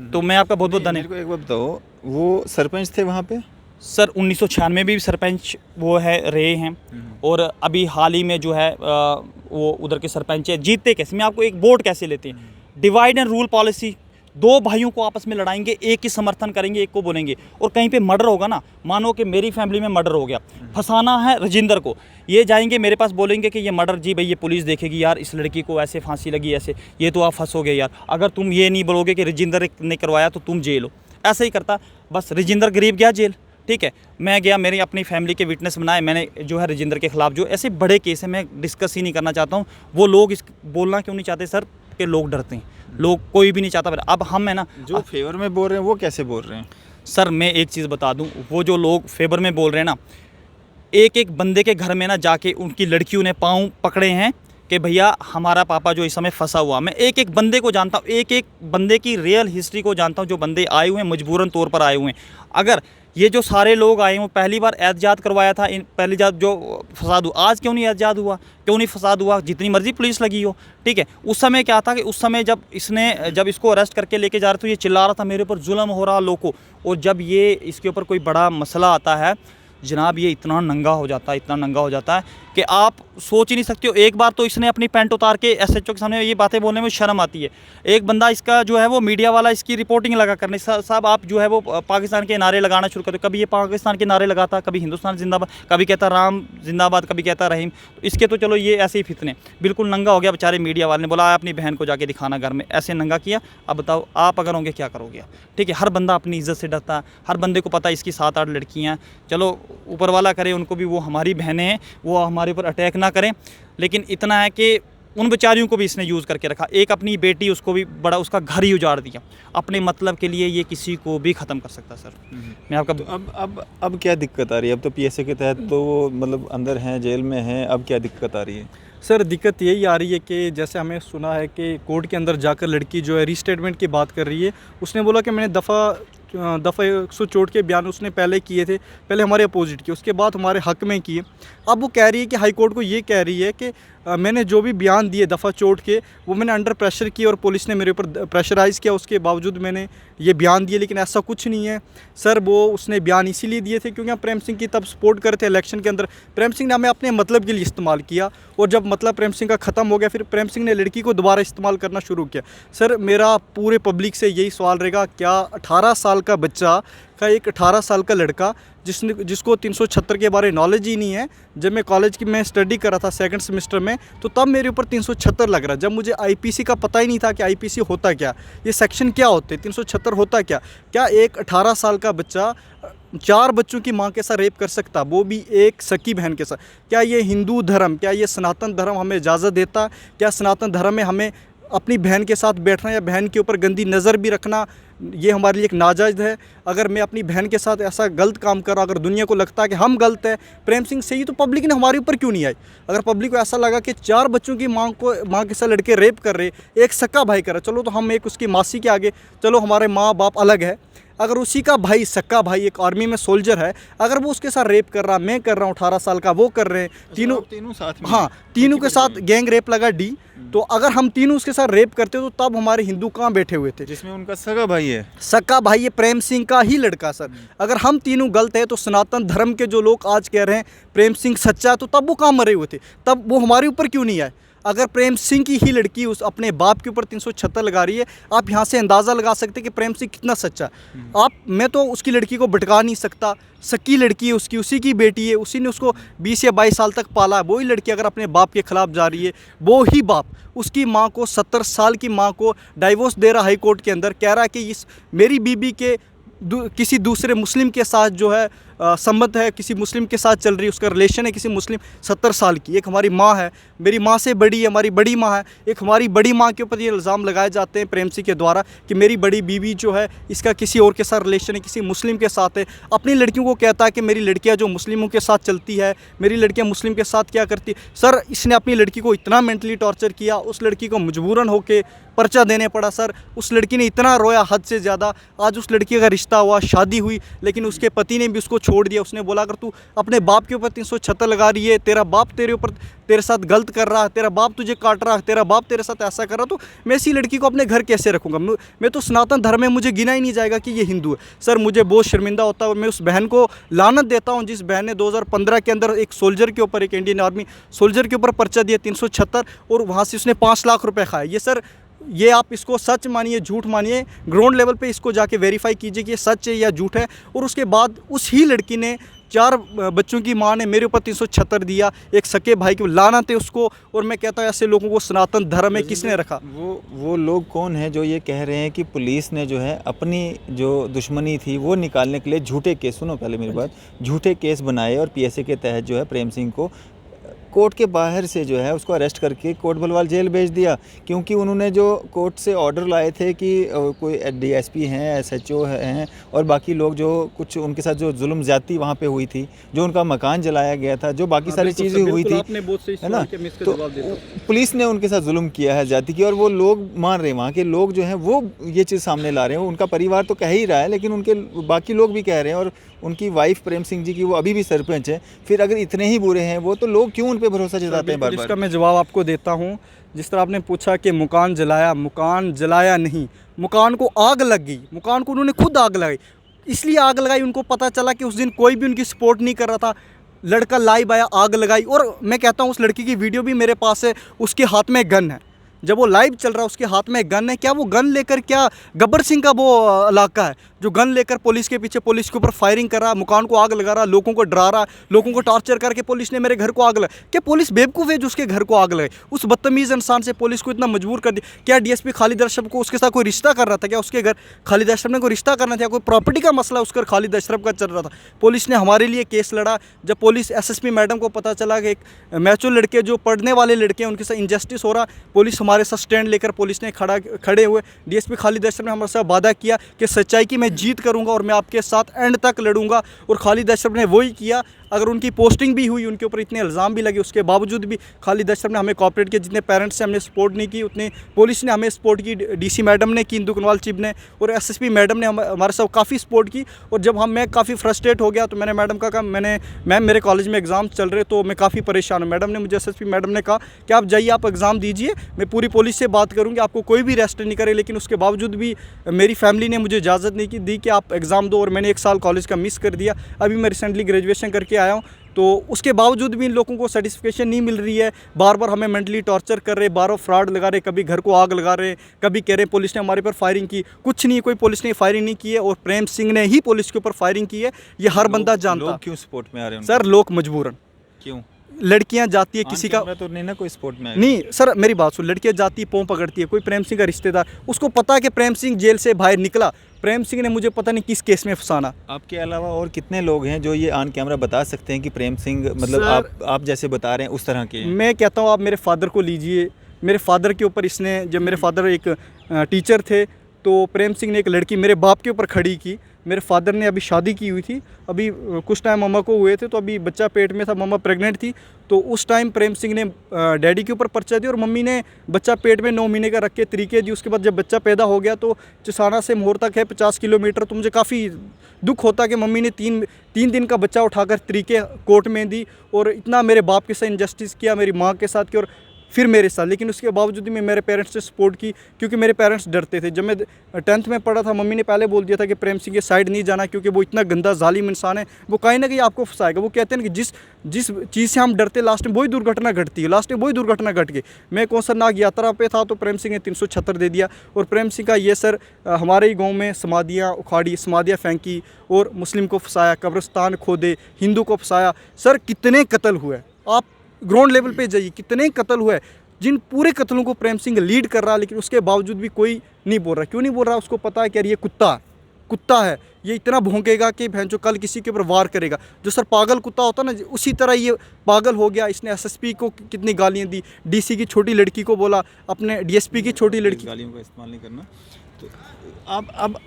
तो मैं आपका बहुत बहुत मेरे धन्यवाद। को एक बात बताओ, वो सरपंच थे वहाँ पे? सर 1996 में भी सरपंच वो है रहे हैं, और अभी हाल ही में जो है वो उधर के सरपंच है। जीतते कैसे, मैं आपको एक वोट कैसे लेते हैं, डिवाइड एंड रूल पॉलिसी। 2 भाइयों को आपस में लड़ाएंगे, एक की समर्थन करेंगे, एक को बोलेंगे। और कहीं पे मर्डर होगा ना, मानो कि मेरी फैमिली में मर्डर हो गया, फंसाना है रजिंदर को, ये जाएंगे मेरे पास बोलेंगे कि ये मर्डर, जी भाई ये पुलिस देखेगी यार, इस लड़की को ऐसे फांसी लगी, ऐसे, ये तो आप फंसोगे यार। अगर तुम ये नहीं बोलोगे कि रजिंदर ने करवाया तो तुम जेल हो, ऐसे ही करता। बस रजिंदर गरीब गया जेल, ठीक है, मैं गया, मेरी अपनी फैमिली के विटनेस बनाए मैंने, जो है रजिंदर के खिलाफ जो ऐसे बड़े केस है, मैं डिस्कस ही नहीं करना चाहता हूँ। वो लोग इस बोलना क्यों नहीं चाहते सर, कि लोग डरते हैं, लोग कोई भी नहीं चाहता। अब हम है ना, जो फेवर में बोल रहे हैं वो कैसे बोल रहे हैं? सर मैं एक चीज़ बता दूं, वो जो लोग फेवर में बोल रहे हैं ना, एक एक बंदे के घर में ना जाके उनकी लड़कियों ने पाँव पकड़े हैं कि भैया हमारा पापा जो इस समय फंसा हुआ। मैं एक एक बंदे को जानता हूँ, एक एक बंदे की रियल हिस्ट्री को जानता हूँ, जो बंदे आए हुए हैं मजबूरन तौर पर आए हुए हैं। अगर ये जो सारे लोग आए हैं पहली बार एहतजाज करवाया था, इन पहली जात जो फसाद हुआ, आज क्यों नहीं एहतजाज हुआ, क्यों नहीं फसाद हुआ? जितनी मर्जी पुलिस लगी हो, ठीक है। उस समय क्या था कि उस समय जब इसको अरेस्ट करके लेके जा रहे थे, ये चिल्ला रहा था मेरे ऊपर जुल्म हो रहा लोगों को। और जब ये इसके ऊपर कोई बड़ा मसला आता है जनाब, ये इतना नंगा हो जाता है, इतना नंगा हो जाता है कि आप सोच ही नहीं सकते हो। एक बार तो इसने अपनी पैंट उतार के एसएचओ के सामने ये बातें बोलने में शर्म आती है। एक बंदा इसका जो है वो मीडिया वाला इसकी रिपोर्टिंग लगा करने, साहब आप जो है वो पाकिस्तान के नारे लगाना शुरू करते हो। कभी ये पाकिस्तान के नारे लगाता, कभी हिंदुस्तान जिंदाबाद, कभी कहता राम जिंदाबाद, कभी कहता रहीम। इसके तो चलो ये ऐसे ही फितने, बिल्कुल नंगा हो गया बेचारे। मीडिया वाले ने बोला अपनी बहन को जाके दिखाना घर में, ऐसे नंगा किया। अब बताओ आप अगर होंगे क्या करोगे? ठीक है, हर बंदा अपनी इज्जत से डरता है, हर बंदे को पता है इसकी 7-8 लड़कियाँ। चलो ऊपर वाला करे, उनको भी, वो हमारी बहनें हैं, वो हमारे ऊपर अटैक ना करें। लेकिन इतना है कि उन बेचारियों को भी इसने यूज़ करके रखा। एक अपनी बेटी, उसको भी बड़ा, उसका घर ही उजाड़ दिया अपने मतलब के लिए। ये किसी को भी ख़त्म कर सकता सर। मैं आपका तो अब क्या दिक्कत आ रही है? अब तो पीएसए के तहत तो वो मतलब अंदर हैं, जेल में हैं, अब क्या दिक्कत आ रही है? सर दिक्कत यही आ रही है कि जैसे हमें सुना है कि कोर्ट के अंदर जाकर लड़की जो है रीस्टेटमेंट की बात कर रही है। उसने बोला कि मैंने दफ़ा 164 के बयान उसने पहले किए थे, पहले हमारे अपोजिट किए, उसके बाद हमारे हक में किए। अब वो कह रही है कि हाई कोर्ट को ये कह रही है कि मैंने जो भी बयान दिए दफ़ा चोट के, वो मैंने अंडर प्रेशर किए और पुलिस ने मेरे ऊपर प्रेशराइज़ किया, उसके बावजूद मैंने ये बयान दिए। लेकिन ऐसा कुछ नहीं है सर। वो उसने बयान इसीलिए दिए थे क्योंकि हम प्रेम सिंह की तब सपोर्ट कर रहे थे इलेक्शन के अंदर। प्रेम सिंह ने हमें अपने मतलब के लिए इस्तेमाल किया, और जब मतलब प्रेम सिंह का ख़त्म हो गया, फिर प्रेम सिंह ने लड़की को दोबारा इस्तेमाल करना शुरू किया। सर मेरा पूरे पब्लिक से यही सवाल रहेगा, क्या 18 साल का बच्चा का, एक 18 साल का लड़का जिसको 376 के बारे नॉलेज ही नहीं है। जब मैं कॉलेज की मैं स्टडी कर रहा था 2nd सेमेस्टर में, तो तब मेरे ऊपर 376 लग रहा, जब मुझे आईपीसी का पता ही नहीं था कि आईपीसी होता क्या, ये सेक्शन क्या होते, 376 होता क्या। क्या एक 18 साल का बच्चा 4 बच्चों की मां के साथ रेप कर सकता, वो भी एक सकी बहन के साथ? क्या ये हिंदू धर्म, क्या ये सनातन धर्म हमें इजाज़त देता? क्या सनातन धर्म में हमें अपनी बहन के साथ बैठना या बहन के ऊपर गंदी नज़र भी रखना, ये हमारे लिए एक नाजायज़ है? अगर मैं अपनी बहन के साथ ऐसा गलत काम कर रहा, अगर दुनिया को लगता है कि हम गलत है प्रेम सिंह से ही, तो पब्लिक ने हमारे ऊपर क्यों नहीं आई? अगर पब्लिक को ऐसा लगा कि 4 बच्चों की मां के साथ लड़के रेप कर रहे, एक सक्का भाई कर रहा, चलो तो हम एक उसकी मासी के आगे, चलो हमारे माँ बाप अलग है। अगर उसी का भाई, सक्का भाई, एक आर्मी में सोल्जर है, अगर वो उसके साथ रेप कर रहा, मैं कर रहा हूँ 18 साल का, वो कर रहे हैं, तीनों साथ में, हाँ तीनों के साथ गैंग रेप लगा डी। तो अगर हम तीनों उसके साथ रेप करते तो तब हमारे हिंदू कहाँ बैठे हुए थे? जिसमें उनका सगा भाई है, सक्का भाई ये प्रेम सिंह का ही लड़का सर। अगर हम तीनों गलत है तो सनातन धर्म के जो लोग आज कह रहे हैं प्रेम सिंह सच्चा है, तो तब वो कहाँ मरे हुए थे? तब वो हमारे ऊपर क्यों नहीं आए? अगर प्रेम सिंह की ही लड़की उस अपने बाप के ऊपर 376 लगा रही है, आप यहाँ से अंदाज़ा लगा सकते कि प्रेम सिंह कितना सच्चा है। मैं तो उसकी लड़की को भटका नहीं सकता, सक्की लड़की है उसकी, उसी की बेटी है, उसी ने उसको 20 या 22 साल तक पाला है। वही लड़की अगर अपने बाप के ख़िलाफ़ जा रही है, वो ही बाप उसकी माँ को, 70 साल की माँ को डाइवोर्स दे रहा हाई कोर्ट के अंदर, कह रहा है कि इस मेरी बीबी के किसी दूसरे मुस्लिम के साथ जो है संबंध है, किसी मुस्लिम के साथ चल रही है, उसका रिलेशन है किसी मुस्लिम 70 साल की। एक हमारी माँ है, मेरी माँ से बड़ी है, हमारी बड़ी माँ है। एक हमारी बड़ी माँ के ऊपर ये इल्ज़ाम लगाए जाते हैं प्रेम सिंह के द्वारा कि मेरी बड़ी बीवी जो है इसका किसी और के साथ रिलेशन है, किसी मुस्लिम के साथ है। अपनी लड़कियों को कहता है कि मेरी लड़कियाँ जो मुस्लिमों के साथ चलती है, मेरी लड़कियाँ मुस्लिम के साथ क्या करती। सर इसने अपनी लड़की को इतना मेंटली टॉर्चर किया, उस लड़की को मजबूरन होके पर्चा देने पड़ा। सर उस लड़की ने इतना रोया हद से ज़्यादा। आज उस लड़की का रिश्ता हुआ, शादी हुई, लेकिन उसके पति ने भी उसको छोड़ दिया। उसने बोला अगर तू अपने बाप के ऊपर 376 लगा रही है, तेरा बाप तेरे ऊपर तेरे साथ गलत कर रहा है, तेरा बाप तुझे काट रहा है, तेरा बाप तेरे साथ ऐसा कर रहा, तो मैं ऐसी लड़की को अपने घर कैसे रखूँगा। मैं तो सनातन धर्म में मुझे गिना ही नहीं जाएगा कि ये हिंदू है। सर मुझे बहुत शर्मिंदा होता है और मैं उस बहन को लानत देता हूँ जिस बहन ने 2015 के अंदर एक सोल्जर के ऊपर, एक इंडियन आर्मी सोल्जर के ऊपर पर्चा दिया 376 और वहाँ से उसने 5 लाख रुपये खाए। ये सर ये आप इसको सच मानिए झूठ मानिए, ग्राउंड लेवल पे इसको जाके वेरीफाई कीजिए कि ये सच है या झूठ है। और उसके बाद उस ही लड़की ने 4 बच्चों की माँ ने मेरे ऊपर 376 दिया, एक सके भाई की लानत है उसको। और मैं कहता हूँ ऐसे लोगों को सनातन धर्म में किसने रखा। वो लोग कौन हैं जो ये कह रहे हैं कि पुलिस ने जो है अपनी जो दुश्मनी थी वो निकालने के लिए झूठे केस, सुनो पहले मेरी बात, झूठे केस बनाए और पीएसए के तहत जो है प्रेम सिंह को कोर्ट के बाहर से जो है उसको अरेस्ट करके कोट भलवाल जेल भेज दिया, क्योंकि उन्होंने जो कोर्ट से ऑर्डर लाए थे कि कोई डीएसपी हैं, एसएचओ हैं और बाकी लोग जो कुछ उनके साथ जो जुल्म ज़्यादती वहाँ पे हुई थी, जो उनका मकान जलाया गया था, जो बाकी सारी चीज़ें हुई थी, है ना, तो पुलिस ने उनके साथ जुल्म किया है ज़्यादती की। और वो लोग मान रहे हैं, वहाँ के लोग जो हैं वो ये चीज़ सामने ला रहे हैं। उनका परिवार तो कह ही रहा है, लेकिन उनके बाकी लोग भी कह रहे हैं। और उनकी वाइफ प्रेम सिंह जी की वो अभी भी सरपंच है। फिर अगर इतने ही बुरे हैं वो, तो लोग क्यों उन पे भरोसा जताते हैं बार बार। इसका मैं जवाब आपको देता हूँ। जिस तरह आपने पूछा कि मकान जलाया नहीं, मकान को आग लग गई, मकान को उन्होंने खुद आग लगाई। इसलिए आग लगाई, उनको पता चला कि उस दिन कोई भी उनकी सपोर्ट नहीं कर रहा था। लड़का लाइव आया, आग लगाई। और मैं कहता हूँ उस लड़की की वीडियो भी मेरे पास है, उसके हाथ में गन है। जब वो लाइव चल रहा है उसके हाथ में गन है। क्या वो गन लेकर, क्या गब्बर सिंह का वो इलाका है जो गन लेकर पुलिस के पीछे, पुलिस के ऊपर फायरिंग कर रहा, मकान को आग लगा रहा, लोगों को डरा रहा, लोगों को टॉर्चर करके पुलिस ने मेरे घर को आग लगा। क्या पुलिस बेवकूफ़ है जो उसके घर को आग लगाई? उस बदतमीज़ इंसान से पुलिस को इतना मजबूर कर दिया। क्या डीएसपी खालिद अशरफ को उसके साथ कोई रिश्ता कर रहा था? क्या उसके घर खालिद अशरफ ने कोई रिश्ता करना था? कोई प्रॉपर्टी का मसला उसका खालिद अशरफ का चल रहा था? पुलिस ने हमारे लिए केस लड़ा। जब पुलिस एसएसपी मैडम को पता चला कि एक मैचुर लड़के जो पढ़ने वाले लड़के हैं उनके साथ इंजस्टिस हो रहा, पुलिस हमारे साथ स्टैंड लेकर पुलिस ने खड़े हुए। डीएसपी खालिद अशरफ ने हमारे साथ वादा किया कि सच्चाई की मैं जीत करूंगा और मैं आपके साथ एंड तक लड़ूंगा। और खालिद अशरफ ने वही किया। अगर उनकी पोस्टिंग भी हुई, उनके ऊपर इतने इल्ज़ाम भी लगे, उसके बावजूद भी खालिद अशरफ ने हमें कॉपरेट किया। जितने पेरेंट्स से हमने सपोर्ट नहीं की उतने पुलिस ने हमें सपोर्ट की, डीसी मैडम ने की, इंदु कुनवाल चिब ने, और एसएसपी मैडम ने हमारे साथ काफ़ी सपोर्ट की। और जब मैं काफ़ी फ्रस्ट्रेट हो गया तो मैंने मैडम का कहा, मैम मेरे कॉलेज में एग्ज़ाम चल रहे तो मैं काफ़ी परेशान हूँ। मैडम ने मुझे, एसएसपी मैडम ने कहा कि आप जाइए, आप एग्ज़ाम दीजिए, मैं पूरी पुलिस से बात करूँगी, आपको कोई भी अरेस्ट नहीं करे। लेकिन उसके बावजूद भी मेरी फैमिली ने मुझे इजाज़त नहीं दी कि आप एग्ज़ाम दो, और मैंने 1 साल कॉलेज का मिस कर दिया। अभी मैं रिसेंटली ग्रेजुएशन करके आया हूँ। तो उसके बावजूद भी इन लोगों को सर्टिफिकेशन नहीं मिल रही है। बार बार हमें मेंटली टॉर्चर कर रहे, बार फ्रॉड लगा रहे, कभी घर को आग लगा रहे, कभी कह रहे पुलिस ने हमारे पर फायरिंग की। कुछ नहीं, कोई पुलिस ने फायरिंग नहीं की है, और प्रेम सिंह ने ही पुलिस के ऊपर फायरिंग की है। ये हर बंदा जानता। लोग क्यों सपोर्ट में आ रहे हैं? सर लोग मजबूरन, क्यों? लड़कियां जाती है किसी का तो नहीं ना कोई सपोर्ट में नहीं। सर मेरी बात सुन, लड़कियां जाती है, पाँव पकड़ती है, कोई प्रेम सिंह का रिश्तेदार, उसको पता है कि प्रेम सिंह जेल से बाहर निकला, प्रेम सिंह ने मुझे पता नहीं किस केस में फंसाना। आपके अलावा और कितने लोग हैं जो ये ऑन कैमरा बता सकते हैं कि प्रेम सिंह, मतलब आप जैसे बता रहे हैं उस तरह के? मैं कहता हूँ आप मेरे फादर को लीजिए। मेरे फादर के ऊपर इसने, जब मेरे फादर एक टीचर थे तो प्रेम सिंह ने एक लड़की मेरे बाप के ऊपर खड़ी की। मेरे फादर ने अभी शादी की हुई थी, अभी कुछ टाइम मम्मा को हुए थे, तो अभी बच्चा पेट में था, मम्मा प्रेग्नेंट थी। तो उस टाइम प्रेम सिंह ने डैडी के ऊपर पर्चा दिया और मम्मी ने बच्चा पेट में 9 महीने का रख के तरीके दी। उसके बाद जब बच्चा पैदा हो गया तो चिसाना से मोर तक है 50 किलोमीटर। तो मुझे काफ़ी दुख होता कि मम्मी ने तीन दिन का बच्चा उठाकर तरीके कोर्ट में दी, और इतना मेरे बाप के साथ इंजस्टिस किया, मेरी माँ के साथ किया और फिर मेरे साथ। लेकिन उसके बावजूद भी मैं मेरे पेरेंट्स से सपोर्ट की, क्योंकि मेरे पेरेंट्स डरते थे। जब मैं 10th में पढ़ा था, मम्मी ने पहले बोल दिया था कि प्रेम सिंह के साइड नहीं जाना, क्योंकि वो इतना गंदा जालिम इंसान है, वो कहीं ना कहीं आपको फंसाएगा। वो कहते हैं कि जिस चीज़ से हम डरते लास्ट में वही दुर्घटना घटती है, लास्ट में वही दुर्घटना घट गई। मैं कौसरनाग यात्रा पे था तो प्रेम सिंह ने 376 दे दिया, और प्रेम सिंह का ये सर हमारे ही गाँव में समाधियाँ उखाड़ी, समाधियाँ फेंकी, और मुस्लिम को फंसाया, कब्रिस्तान खोदे, हिंदू को फंसाया। सर कितने कत्ल हुए, आप ग्राउंड लेवल पे जाइए, कितने कत्ल हुए, जिन पूरे कत्लों को प्रेम सिंह लीड कर रहा है। लेकिन उसके बावजूद भी कोई नहीं बोल रहा। क्यों नहीं बोल रहा? उसको पता है कि यार ये कुत्ता, कुत्ता है ये इतना भौंकेगा कि भैंस जो कल किसी के ऊपर वार करेगा। जो सर पागल कुत्ता होता है ना, उसी तरह ये पागल हो गया। इसने एसएसपी को कितनी गालियाँ दी, डीसी की छोटी लड़की को बोला, अपने डीएसपी की छोटी लड़की। गालियों का इस्तेमाल नहीं करना। तो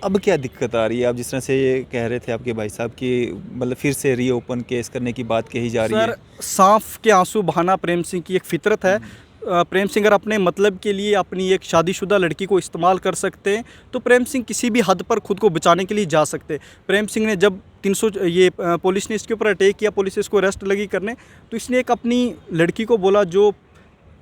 अब क्या दिक्कत आ रही है? आप जिस तरह से ये कह रहे थे आपके भाई साहब कि मतलब फिर से रीओपन केस करने की बात कही जा रही है। सर सांप के आंसू बहाना प्रेम सिंह की एक फितरत है। प्रेम सिंह अगर अपने मतलब के लिए अपनी एक शादीशुदा लड़की को इस्तेमाल कर सकते हैं तो प्रेम सिंह किसी भी हद पर खुद को बचाने के लिए जा सकते हैं। प्रेम सिंह ने जब 300 ये पुलिस ने इसके ऊपर अटैक किया, पुलिस इसको अरेस्ट लगी करने, तो इसने एक अपनी लड़की को बोला जो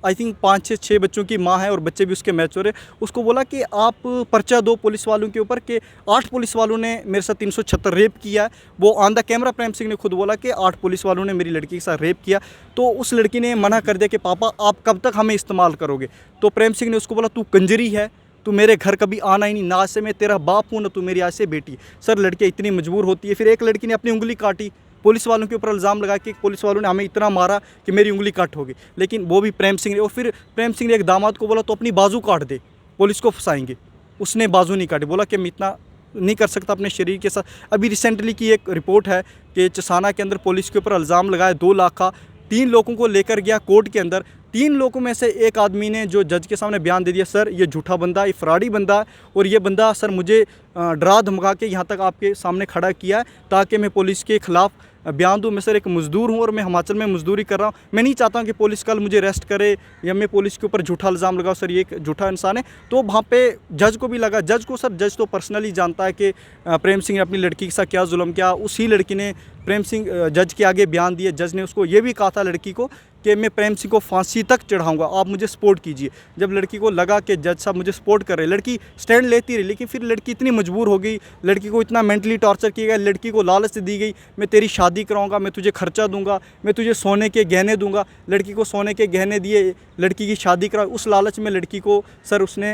आई थिंक 5-6 बच्चों की माँ है और बच्चे भी उसके मैच्योर है, उसको बोला कि आप पर्चा दो पुलिस वालों के ऊपर कि 8 पुलिस वालों ने मेरे साथ 376 रेप किया है। वो on the camera Prem Singh ने खुद बोला कि 8 पुलिस वालों ने मेरी लड़की के साथ रेप किया। तो उस लड़की ने मना कर दिया कि पापा आप कब तक हमें इस्तेमाल करोगे। तो प्रेम सिंह ने उसको बोला तू कंजरी है, तू मेरे घर कभी आना ही नहीं, ना आज से मैं तेरा बाप हूँ ना तू मेरी आज से बेटी। सर लड़कियाँ इतनी मजबूर होती है। फिर एक लड़की ने अपनी उंगली काटी, पुलिस वालों के ऊपर इल्ज़ाम लगा कि पुलिस वालों ने हमें इतना मारा कि मेरी उंगली कट होगी, लेकिन वो भी प्रेम सिंह ने। और फिर प्रेम सिंह ने एक दामाद को बोला तो अपनी बाजू काट दे, पुलिस को फंसाएंगे। उसने बाजू नहीं काटी, बोला कि मैं इतना नहीं कर सकता अपने शरीर के साथ। अभी रिसेंटली की एक रिपोर्ट है कि चसाना के अंदर पुलिस के ऊपर इल्ज़ाम लगाया 2 लाख का, 3 लोगों को लेकर गया कोर्ट के अंदर। 3 लोगों में से एक आदमी ने जो जज के सामने बयान दे दिया, सर ये झूठा बंदा, ये फ्रॉडी बंदा है और ये बंदा सर मुझे डरा धमका के यहाँ तक आपके सामने खड़ा किया है ताकि मैं पुलिस के ख़िलाफ़ बयान दूँ। मैं सर एक मज़दूर हूँ और मैं हिमाचल में मज़दूरी कर रहा हूँ। मैं नहीं चाहता हूँ कि पुलिस कल मुझे अरेस्ट करे या मैं पुलिस के ऊपर झूठा इल्ज़ाम लगाऊँ, सर ये एक झूठा इंसान है। तो वहाँ पे जज को भी लगा, जज को सर जज तो पर्सनली जानता है कि प्रेम सिंह ने अपनी लड़की के साथ क्या जुल्म किया। उसी लड़की ने प्रेम सिंह जज के आगे बयान दिए। जज ने उसको ये भी कहा था लड़की को कि मैं प्रेम सिंह को फांसी तक चढ़ाऊंगा, आप मुझे सपोर्ट कीजिए। जब लड़की को लगा कि जज साहब मुझे सपोर्ट कर रहे, लड़की स्टैंड लेती रही, लेकिन फिर लड़की इतनी मजबूर हो गई, लड़की को इतना मेंटली टॉर्चर किया गया, लड़की को लालच दी गई मैं तेरी शादी कराऊंगा, मैं तुझे खर्चा दूंगा, मैं तुझे सोने के गहने दूंगा। लड़की को सोने के गहने दिए, लड़की की शादी करा। उस लालच में लड़की को सर उसने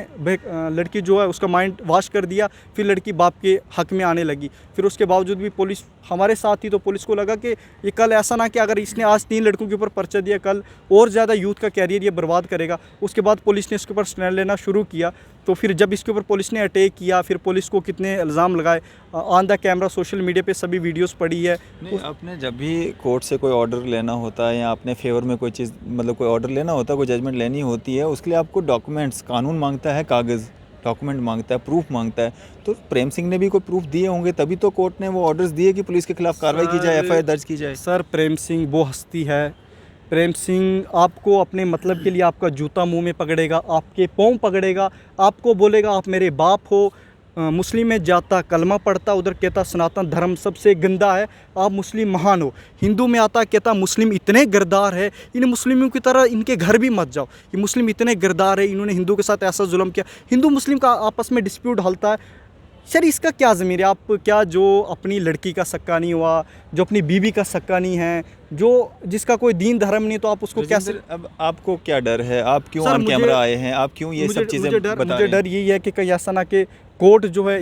लड़की जो है उसका माइंड वॉश कर दिया। फिर लड़की बाप के हक में आने लगी। फिर उसके बावजूद भी पुलिस हमारे साथ थी, तो पुलिस को लगा कि ये कल ऐसा ना कि अगर इसने आज 3 लड़कों के ऊपर पर्चा दिया, कल और ज़्यादा यूथ का कैरियर ये बर्बाद करेगा। उसके बाद पुलिस ने इसके ऊपर स्टैंड लेना शुरू किया। तो फिर जब इसके ऊपर पुलिस ने अटैक किया, फिर पुलिस को कितने इल्ज़ाम लगाए, on the camera social media पे सभी वीडियोस पड़ी है। नहीं, आपने जब भी कोर्ट से कोई ऑर्डर लेना होता है या अपने फेवर में कोई चीज़ मतलब कोई ऑर्डर लेना होता है, कोई जजमेंट लेनी होती है, उसके लिए आपको डॉक्यूमेंट्स, कानून मांगता है, कागज़ डॉक्यूमेंट मांगता है, प्रूफ मांगता है। तो प्रेम सिंह ने भी कोई प्रूफ दिए होंगे, तभी तो कोर्ट ने वो ऑर्डर्स दिए कि पुलिस के खिलाफ कार्रवाई की जाए, एफआईआर दर्ज की जाए। सर प्रेम सिंह वो हस्ती है, प्रेम सिंह आपको अपने मतलब के लिए आपका जूता मुंह में पकड़ेगा, आपके पाँव पकड़ेगा, आपको बोलेगा आप मेरे बाप हो। मुस्लिम में जाता कलमा पढ़ता, उधर कहता सनातन धर्म सबसे गंदा है, आप मुस्लिम महान हो। हिंदू में आता कहता मुस्लिम इतने गरदार है, इन मुस्लिमों की तरह इनके घर भी मत जाओ, ये मुस्लिम इतने गरदार है, इन्होंने हिंदू के साथ ऐसा जुल्म किया। हिंदू मुस्लिम का आपस में डिस्प्यूट हलता है। सर इसका क्या ज़मीर है? आप क्या जो अपनी लड़की का सक्का नहीं हुआ, जो अपनी बीवी का सक्का नहीं है, जो जिसका कोई दीन धर्म नहीं, तो आप उसको कैसे? अब आपको क्या डर है? आप क्यों ऑन कैमरा आए हैं? आप क्यों ये सब चीज़ें बता रहे हैं? मुझे डर यही है कि कहीं ऐसा ना कि कोर्ट जो है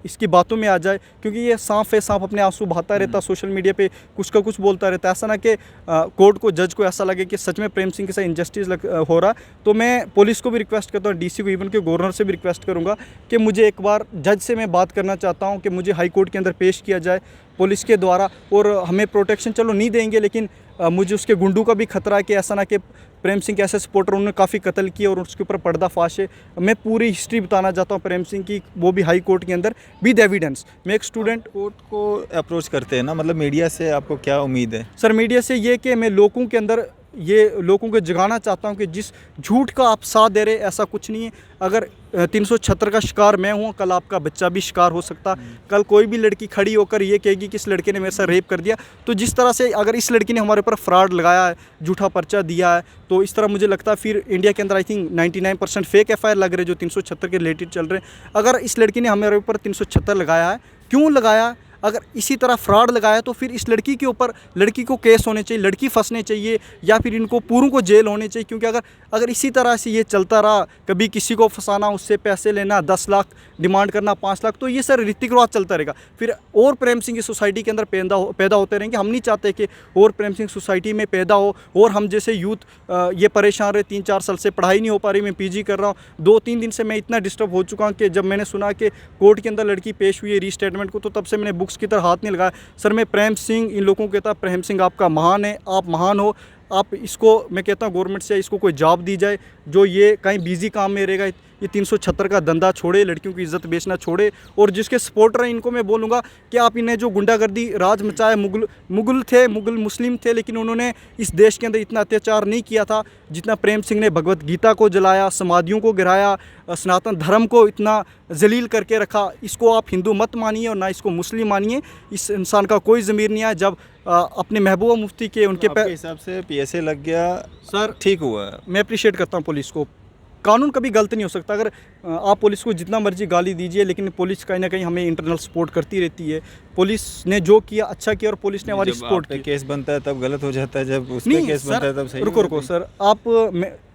इसकी बातों में आ जाए, क्योंकि ये सांप है, सांप अपने आंसू बहाता रहता, सोशल मीडिया पे कुछ का कुछ बोलता रहता है। ऐसा ना कि कोर्ट को, जज को ऐसा लगे कि सच में प्रेम सिंह के साथ इंजस्टिस हो रहा। तो मैं पुलिस को भी रिक्वेस्ट करता हूँ, डीसी को, इवन के गवर्नर से भी रिक्वेस्ट करूँगा कि मुझे एक बार जज से मैं बात करना चाहता हूँ कि मुझे हाई कोर्ट के अंदर पेश किया जाए पुलिस के द्वारा। और हमें प्रोटेक्शन चलो नहीं देंगे, लेकिन मुझे उसके गुंडों का भी खतरा है कि ऐसा ना कि प्रेम सिंह के ऐसे सपोर्टर उन्होंने काफ़ी कत्ल किए और उसके ऊपर पर्दाफाश है। मैं पूरी हिस्ट्री बताना चाहता हूँ प्रेम सिंह की, वो भी हाई कोर्ट के अंदर विद एविडेंस। मैं एक स्टूडेंट कोर्ट को अप्रोच करते हैं ना, मतलब मीडिया से आपको क्या उम्मीद है? सर मीडिया से ये कि मैं लोगों के अंदर ये लोगों को जगाना चाहता हूँ कि जिस झूठ का आप साथ दे रहे, ऐसा कुछ नहीं है। अगर 376 का शिकार मैं हूँ, कल आपका बच्चा भी शिकार हो सकता। कल कोई भी लड़की खड़ी होकर ये कहेगी कि इस लड़के ने मेरे साथ रेप कर दिया। तो जिस तरह से अगर इस लड़की ने हमारे ऊपर फ्रॉड लगाया है, झूठा पर्चा दिया है, तो इस तरह मुझे लगता है फिर इंडिया के अंदर आई थिंक 99% फेक एफआईआर लग रहे जो 376 के रिलेटेड चल रहे हैं। अगर इस लड़की ने हमारे ऊपर 376 लगाया है, क्यों लगाया? अगर इसी तरह फ्रॉड लगाया तो फिर इस लड़की के ऊपर लड़की को केस होने चाहिए, लड़की फंसने चाहिए, या फिर इनको पूरों को जेल होने चाहिए। क्योंकि अगर इसी तरह से ये चलता रहा, कभी किसी को फंसाना, उससे पैसे लेना, 10 लाख डिमांड करना, 5 लाख, तो ये सर रीति रिवाज चलता रहेगा। फिर और प्रेम सिंह की सोसाइटी के अंदर पैदा होते रहेंगे। हम नहीं चाहते कि और प्रेम सिंह सोसाइटी में पैदा हो और हम जैसे यूथ ये परेशान रहे। 3-4 साल से पढ़ाई नहीं हो पा रही, मैं पीजी कर रहा हूँ। 2-3 दिन से मैं इतना डिस्टर्ब हो चुका हूँ कि जब मैंने सुना कि कोर्ट के अंदर लड़की पेश हुई है रीस्टेटमेंट को, तो तब से मैंने बुक्स की तरह हाथ नहीं लगाया। सर मैं प्रेम सिंह इन लोगों को कहता, प्रेम सिंह आपका महान है, आप महान हो। आप इसको, मैं कहता हूँ गवर्नमेंट से इसको कोई जॉब दी जाए, जो ये कहीं बिजी काम में रहेगा। ये 376 का धंधा छोड़े, लड़कियों की इज्जत बेचना छोड़े। और जिसके सपोर्टर हैं इनको मैं बोलूँगा कि आप इन्हें जो गुंडागर्दी राज मचाया, मुगल मुस्लिम थे, लेकिन उन्होंने इस देश के अंदर इतना अत्याचार नहीं किया था जितना प्रेम सिंह ने भगवत गीता को जलाया, समाधियों को गिराया, सनातन धर्म को इतना जलील करके रखा। इसको आप हिंदू मत मानिए और ना इसको मुस्लिम मानिए। इस इंसान का कोई ज़मीर नहीं है। जब अपने महबूबा मुफ्ती के उनके हिसाब से PSA लग गया सर, ठीक हुआ। मैं अप्रिशिएट करता हूँ पुलिस को। कानून कभी गलत नहीं हो सकता। अगर आप पुलिस को जितना मर्जी गाली दीजिए, लेकिन पुलिस कहीं ना कहीं हमें इंटरनल सपोर्ट करती रहती है। पुलिस ने जो किया अच्छा किया और पुलिस ने हमारी सपोर्ट की। केस बनता है तब गलत हो जाता है, जब उस पे केस बनता है तब सही। रुको सर, आप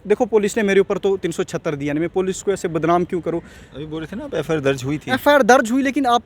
देखो पुलिस ने मेरे ऊपर तो 376 दिया नहीं, मैं पुलिस को ऐसे बदनाम क्यों करूँ? अभी बोल रहे थे ना आप FIR दर्ज हुई थी। FIR दर्ज हुई, लेकिन आप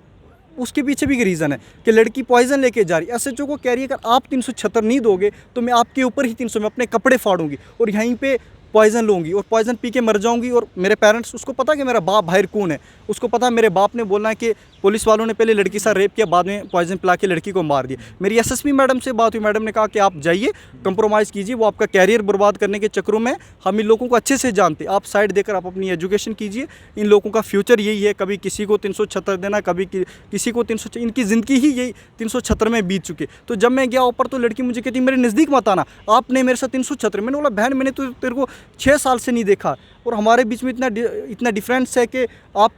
उसके पीछे भी रीज़न है कि लड़की पॉइजन लेके जा रही है। SHO को कह रही है अगर आप 376 नहीं दोगे तो मैं आपके ऊपर ही 300 में अपने कपड़े फाड़ूंगी और यहीं पे पॉइजन लूँगी और पॉइजन पी के मर जाऊँगी। और मेरे पेरेंट्स, उसको पता कि मेरा बाप बाहर कौन है, उसको पता मेरे बाप ने बोलना है कि पुलिस वालों ने पहले लड़की साथ रेप किया, बाद में पॉइजन पिला के लड़की को मार दिया। मेरी SSP मैडम से बात हुई, मैडम ने कहा कि आप जाइए, कंप्रोमाइज़ कीजिए, वो आपका कैरियर बर्बाद करने के चक्करों में, हम इन लोगों को अच्छे से जानते, आप साइड देकर आप अपनी एजुकेशन कीजिए। इन लोगों का फ्यूचर यही है, कभी किसी को 376 देना, कभी किसी को 300, इनकी ज़िंदगी ही यही 376 में बीत चुकी। तो जब मैं गया ऊपर तो लड़की मुझे कहती मेरे नज़दीक मत आना, आपने मेरे साथ 376। मैंने बोला बहन मैंने तो तेरे को 6 साल से नहीं देखा और हमारे बीच में इतना डिफरेंस है कि आप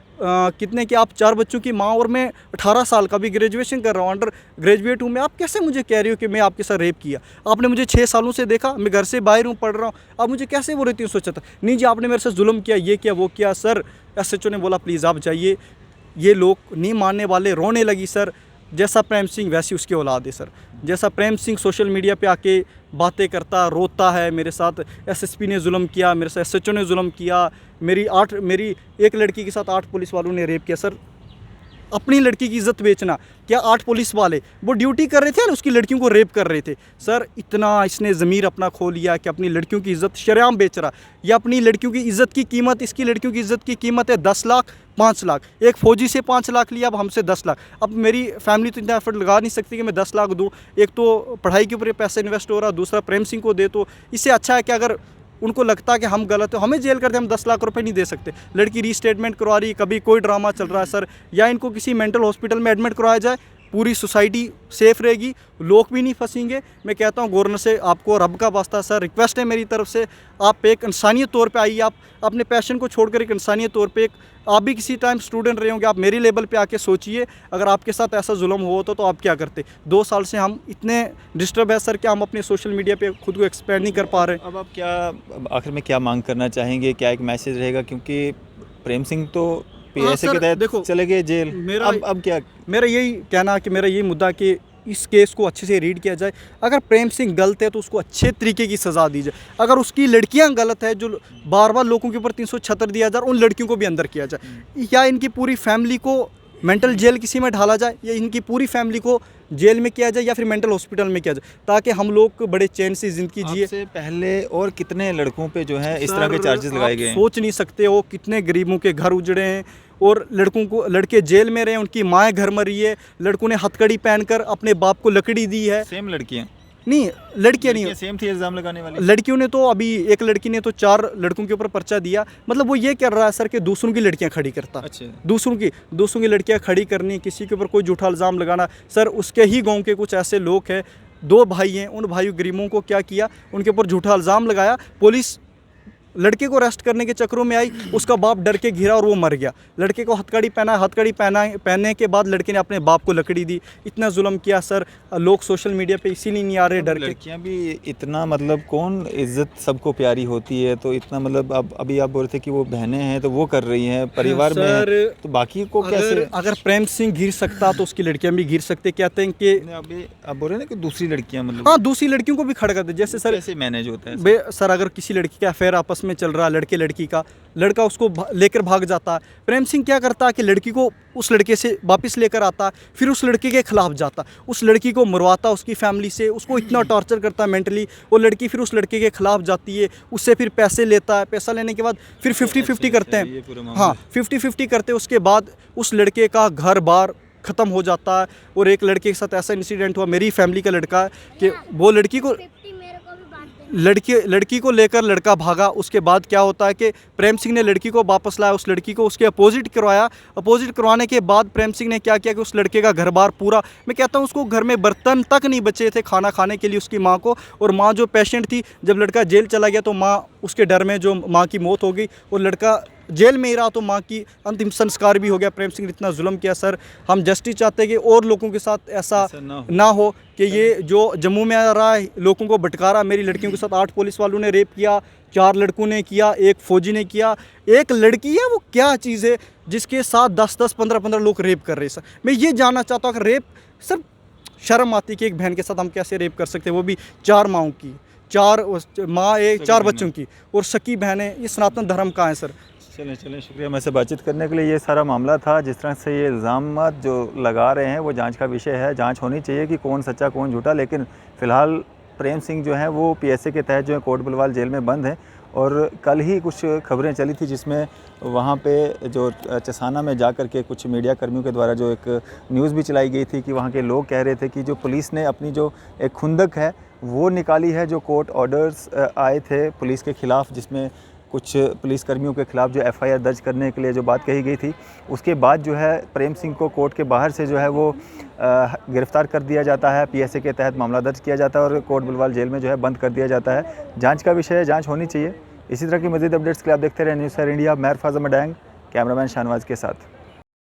कितने कि आप 4 बच्चों की माँ और मैं 18 साल का भी ग्रेजुएशन कर रहा हूँ, अंडर ग्रेजुएट हूँ मैं। आप कैसे मुझे कह रही हो कि मैं आपके साथ रेप किया? आपने मुझे 6 सालों से देखा, मैं घर से बाहर हूँ, पढ़ रहा हूँ, आप मुझे कैसे बोल रहे 376? नहीं जी आपने मेरे साथ जुल्म किया, ये किया, वो किया। सर SHO ने बोला प्लीज़ आप जाइए। ये लोग नहीं मानने वाले, रोने लगी। सर जैसा प्रेम सिंह वैसी उसकी औलाद है। सर जैसा प्रेम सिंह सोशल मीडिया पे आके बातें करता, रोता है, मेरे साथ SSP ने जुल्म किया, मेरे साथ SHO ने जुल्म किया, मेरी एक लड़की के साथ 8 पुलिस वालों ने रेप किया। सर अपनी लड़की की इज़्ज़त बेचना, क्या 8 पुलिस वाले वो ड्यूटी कर रहे थे और उसकी लड़कियों को रेप कर रहे थे? सर इतना इसने ज़मीर अपना खो लिया कि अपनी लड़कियों की इज़्ज़त शरेआम बेच रहा। या अपनी लड़कियों की इज़्ज़त की कीमत, इसकी लड़कियों की इज़्ज़त की कीमत है 10 लाख 5 लाख। एक फ़ौजी से 5 लाख लिया, अब हमसे 10 लाख। अब मेरी फैमिली तो इतना एफर्ट लगा नहीं सकती कि मैं 10 लाख दूँ। एक तो पढ़ाई के ऊपर पैसा इन्वेस्ट हो रहा, दूसरा प्रेम सिंह को दे। तो इससे अच्छा है कि अगर उनको लगता है कि हम गलत है, हमें जेल करते, हम 10 लाख रुपए नहीं दे सकते। लड़की रीस्टेटमेंट करवा रही, कभी कोई ड्रामा चल रहा है सर, या इनको किसी मेंटल हॉस्पिटल में एडमिट करवाया जाए, पूरी सोसाइटी सेफ़ रहेगी, लोग भी नहीं फंसेंगे। मैं कहता हूँ गवर्नर से, आपको रब का वास्ता सर रिक्वेस्ट है मेरी तरफ से, आप एक इंसानियत तौर पे आइए। आप अपने पैशन को छोड़कर एक इंसानियत तौर पे, आप भी किसी टाइम स्टूडेंट रहे होंगे, आप मेरी लेवल पे आके सोचिए अगर आपके साथ ऐसा जुल्म हो तो आप क्या करते। 2 साल से हम इतने डिस्टर्ब है सर कि हम अपने सोशल मीडिया पे खुद को एक्सपेंड नहीं कर पा रहे। अब आप क्या आखिर में क्या मांग करना चाहेंगे, क्या एक मैसेज रहेगा? क्योंकि प्रेम सिंह तो PSA के तहत चले गए जेल, अब क्या? मेरा यही कहना कि मेरा यही मुद्दा कि इस केस को अच्छे से रीड किया जाए। अगर प्रेम सिंह गलत है तो उसको अच्छे तरीके की सज़ा दी जाए। अगर उसकी लड़कियां गलत है, जो बार बार लोगों के ऊपर 376 दिया जाए, उन लड़कियों को भी अंदर किया जाए, या इनकी पूरी फैमिली को मेंटल जेल किसी में ढाला जाए, या इनकी पूरी फैमिली को जेल में किया जाए, या फिर मेंटल हॉस्पिटल में किया जाए, ताकि हम लोग बड़े चैन से ज़िंदगी जिए। इससे पहले और कितने लड़कों पे जो है इस तरह के चार्जेस लगाए गए हैं? सोच नहीं सकते हो कितने गरीबों के घर उजड़े हैं और लड़के जेल में रहे, उनकी माएँ घर मरी है, लड़कों ने हथकड़ी पहनकर अपने बाप को लकड़ी दी है। सेम लड़कियाँ नहीं, लड़कियाँ नहीं, सेम थी इल्ज़ाम लगाने वाली। लड़कियों ने तो अभी एक लड़की ने तो 4 लड़कों के ऊपर पर्चा दिया। मतलब वो ये कर रहा है सर कि दूसरों की लड़कियां खड़ी करता। अच्छा। दूसरों की लड़कियां खड़ी करनी, किसी के ऊपर कोई झूठा इल्ज़ाम लगाना। सर उसके ही गांव के कुछ ऐसे लोग हैं, 2 भाई हैं, उन भाइयों गरीबों को क्या किया, उनके ऊपर झूठा इल्ज़ाम लगाया। पुलिस लड़के को अरेस्ट करने के चक्करों में आई, उसका बाप डर के घिरा और वो मर गया। लड़के को हथकड़ी पहना, हथकड़ी पहनने के बाद लड़के ने अपने बाप को लकड़ी दी। इतना जुल्म किया सर, लोग सोशल मीडिया पे इसीलिए नहीं आ रहे डर के। लड़कियां भी इतना मतलब कौन इज्जत सबको प्यारी होती है, तो इतना मतलब अब अभी आप बोल रहे थे कि वो बहनें हैं तो वो कर रही हैं, परिवार में सर, है, तो बाकी को कैसे? अगर प्रेम सिंह घिर सकता तो उसकी लड़कियां भी घिर सकते। कहते हैं कि अभी आप बोल रहे हैं ना कि दूसरी लड़कियां मतलब हाँ, दूसरी लड़कियों को भी खड़ा करते, जैसे सर कैसे मैनेज होता है? सर अगर किसी लड़की का अफेयर आपस में चल रहा है, लड़के लड़की का, लड़का उसको लेकर भाग जाता है, प्रेम सिंह क्या करता है कि लड़की को उस लड़के से वापस लेकर आता, फिर उस लड़के के खिलाफ जाता, उस लड़की को मरवाता उसकी फैमिली से, उसको इतना टॉर्चर करता मेंटली। वो लड़की फिर उस लड़के के खिलाफ जाती है, उससे फिर पैसे लेता है, पैसा लेने के बाद फिर 50-50 करते हैं। हाँ, 50-50 करते हैं। उसके बाद उस लड़के का घर बार ख़त्म हो जाता है। और एक लड़के के साथ ऐसा इंसिडेंट हुआ, मेरी फैमिली का लड़का है, कि वो लड़की को लेकर लड़का भागा। उसके बाद क्या होता है कि प्रेम सिंह ने लड़की को वापस लाया, उस लड़की को उसके अपोजिट करवाया। अपोजिट करवाने के बाद प्रेम सिंह ने क्या किया कि उस लड़के का घर बार पूरा, मैं कहता हूँ उसको घर में बर्तन तक नहीं बचे थे खाना खाने के लिए उसकी माँ को। और माँ जो पेशेंट थी, जब लड़का जेल चला गया तो माँ उसके डर में जो माँ की मौत हो गई, और लड़का जेल में ही रहा तो माँ की अंतिम संस्कार भी हो गया। प्रेम सिंह ने इतना जुल्म किया सर, हम जस्टिस चाहते हैं कि और लोगों के साथ ऐसा ना हो कि ये जो जम्मू में आ रहा है लोगों को भटका रहा। मेरी लड़कियों के साथ 8 पुलिस वालों ने रेप किया, 4 लड़कों ने किया, 1 फौजी ने किया। एक लड़की है, वो क्या चीज़ है जिसके साथ 10-10, 15-15 लोग रेप कर रहे हैं। सर मैं ये जानना चाहता हूँ, अगर रेप, सर शर्म आती कि एक बहन के साथ हम कैसे रेप कर सकते हैं, वो भी 4 माओं की, 4 माँ, 4 बच्चों की, और सकी बहनें। ये सनातन धर्म का है सर। चलें शुक्रिया मेरे से बातचीत करने के लिए। ये सारा मामला था, जिस तरह से ये इल्ज़ाम जो लगा रहे हैं वो जांच का विषय है। जांच होनी चाहिए कि कौन सच्चा कौन झूठा, लेकिन फ़िलहाल प्रेम सिंह जो हैं वो पीएसए के तहत जो है कोट बलवाल जेल में बंद हैं। और कल ही कुछ खबरें चली थी जिसमें वहाँ पे जो चसाना में जा कर के कुछ मीडिया कर्मियों के द्वारा जो एक न्यूज़ भी चलाई गई थी कि वहाँ के लोग कह रहे थे कि जो पुलिस ने अपनी जो एक खुंदक है वो निकाली है, जो कोर्ट ऑर्डर्स आए थे पुलिस के ख़िलाफ़, जिसमें कुछ पुलिस कर्मियों के खिलाफ जो एफआईआर दर्ज करने के लिए जो बात कही गई थी, उसके बाद जो है प्रेम सिंह को कोर्ट के बाहर से जो है वो गिरफ़्तार कर दिया जाता है। पीएसए के तहत मामला दर्ज किया जाता है और कोट बलवाल जेल में जो है बंद कर दिया जाता है। जांच का विषय है, जांच होनी चाहिए। इसी तरह की मज़ीद अपडेट्स के लिए आप देखते रहे न्यूज़ सर इंडिया। मैं अरफाज़ अहमद डैंग, कैमरामैन शाहनवाज के साथ।